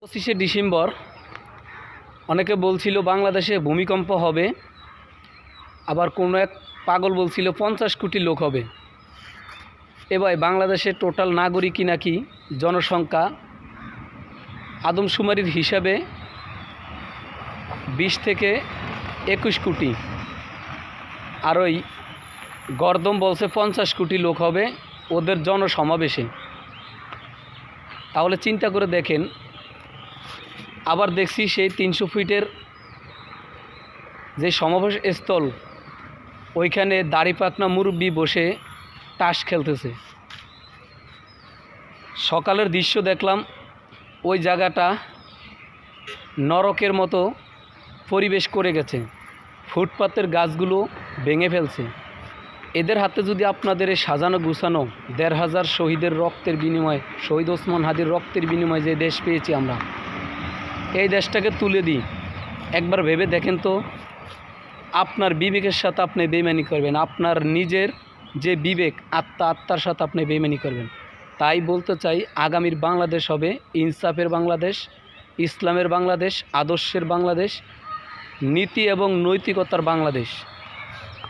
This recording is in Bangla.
25শে ডিসেম্বর অনেকে বলছিল বাংলাদেশে ভূমিকম্প হবে, আবার কোনো এক পাগল বলছিল 50 কোটি লোক হবে। এবার বাংলাদেশের টোটাল নাগরিকই নাকি জনসংখ্যা আদমশুমারির হিসাবে 20 থেকে 21 কোটি, আর ওই গর্দম বলছে 50 কোটি লোক হবে ওদের জনসমাবেশে। তাহলে চিন্তা করে দেখেন, আবার দেখছি সেই 300 ফিটের যে সমাবেশ স্থল, ওইখানে দাড়িপাকনা মুরব্বি বসে তাস খেলতেছে। সকালের দৃশ্য দেখলাম, ওই জায়গাটা নরকের মতো পরিবেশ করে গেছে। ফুটপাতের গাছগুলো ভেঙে ফেলছে। এদের হাতে যদি আপনাদের এই সাজানো গুছানো 1500 শহীদের রক্তের বিনিময়ে, শহীদ ওসমান হাদির রক্তের বিনিময়ে যে দেশ পেয়েছি আমরা, এই দেশটাকে তুলে দিই, একবার ভেবে দেখেন তো, আপনার বিবেকের সাথে আপনি বেইমানি করবেন, আপনার নিজের যে বিবেক আত্মার সাথে আপনি বেইমানি করবেন। তাই বলতে চাই, আগামীর বাংলাদেশ হবে ইনসাফের বাংলাদেশ, ইসলামের বাংলাদেশ, আদর্শের বাংলাদেশ, নীতি এবং নৈতিকতার বাংলাদেশ।